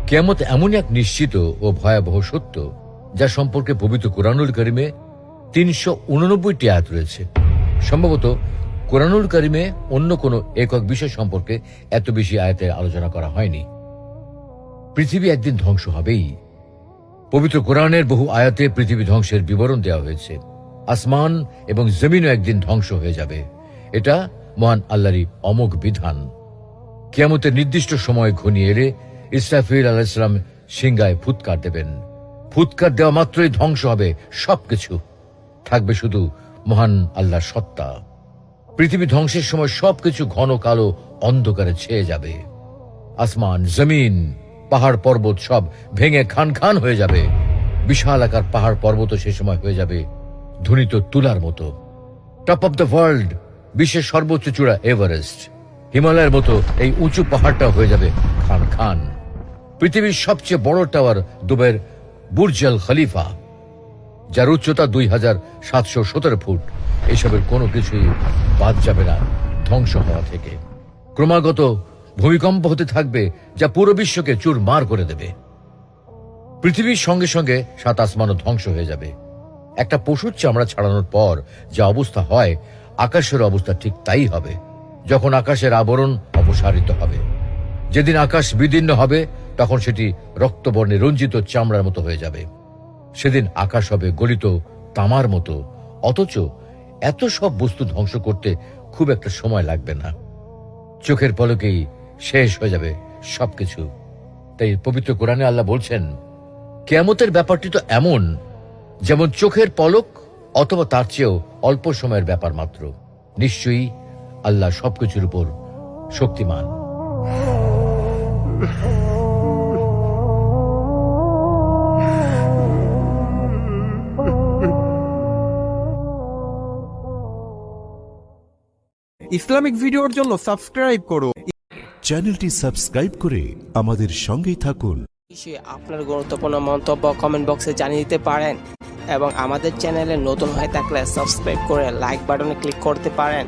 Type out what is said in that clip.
কিয়ামত এমন এক নিশ্চিত ও ভয়াবহ সত্য, যা সম্পর্কে পবিত্র কোরআনুল কারিমে ৩৮৯টি আয়াত রয়েছে। সম্ভবত কোরআনুল কারিমে অন্য কোনো একক বিষয় সম্পর্কে এত বেশি আয়াতে আলোচনা করা হয়নি। পৃথিবী একদিন ধ্বংস হবেই। পবিত্র কোরআনের বহু আয়াতে পৃথিবী ধ্বংসের বিবরণ দেওয়া হয়েছে। আসমান এবং জমিনও একদিন ধ্বংস হয়ে যাবে। এটা মহান আল্লাহরই অমোঘ বিধান। কিয়ামতের নির্দিষ্ট সময় ঘনিয়ে এলে ইসরাফিল আলাইহিস সালাম সিংহায় ফুৎকার দেবেন। ফুৎকার দেওয়া মাত্রই ধ্বংস হবে সবকিছু, থাকবে শুধু মহান আল্লাহর সত্তা। পৃথিবী ধ্বংসের সময় সবকিছু ঘন কালো অন্ধকারে ছেয়ে যাবে। আসমান, জমিন, পাহাড় পর্বত সব ভেঙে খান খান হয়ে যাবে। বিশাল আকার পাহাড় পর্বত সে সময় হয়ে যাবে ধুনিত তুলার মতো। টপ অব দ্য ওয়ার্ল্ড, বিশ্বের সর্বোচ্চ চূড়া এভারেস্ট, হিমালয়ের মতো এই উঁচু পাহাড়টা হয়ে যাবে খান খান। পৃথিবীর সবচেয়ে বড় টাওয়ার দুবাইয়ের বুর্জ আল খলিফা, যার উচ্চতা ২৭১৭ ফুট, এসবের কোনো কিছুই বাদ যাবে না ধ্বংস হওয়া থেকে। ক্রমাগত ভূমিকম্প হতে থাকবে, যা পুরো বিশ্বকে চুরমার করে দেবে। পৃথিবীর সঙ্গে সঙ্গে সাত আসমানও ধ্বংস হয়ে যাবে। একটা পশুর চামড়া ছাড়ানোর পর যা অবস্থা হয়, আকাশের অবস্থা ঠিক তাই হবে যখন আকাশের আবরণ অপসারিত হবে। যেদিন আকাশ বিদীর্ণ হবে, তখন সেটি রক্তবর্ণে রঞ্জিত চামড়ার মতো হয়ে যাবে। সেদিন আকাশ হবে গলিত তামার মতো। অথচ এত সব বস্তু ধ্বংস করতে খুব একটা সময় লাগবে না। চোখের পলকেই শেষ হয়ে যাবে সবকিছু। তাই পবিত্র কোরআনে আল্লাহ বলছেন, কিয়ামতের ব্যাপারটি তো এমন যেমন চোখের পলক অথবা তার চেয়েও অল্প সময়ের ব্যাপার মাত্র। নিশ্চয়ই আল্লাহ সবকিছুর উপর শক্তিমান। ইসলামিক ভিডিওর জন্য সাবস্ক্রাইব করুন। চ্যানেলটি সাবস্ক্রাইব করে আমাদের সঙ্গেই থাকুন। আপনার গুরুত্বপূর্ণ মন্তব্য কমেন্ট বক্সে জানিয়ে দিতে পারেন এবং আমাদের চ্যানেলে নতুন হয়ে থাকলে সাবস্ক্রাইব করে লাইক বাটনে ক্লিক করতে পারেন।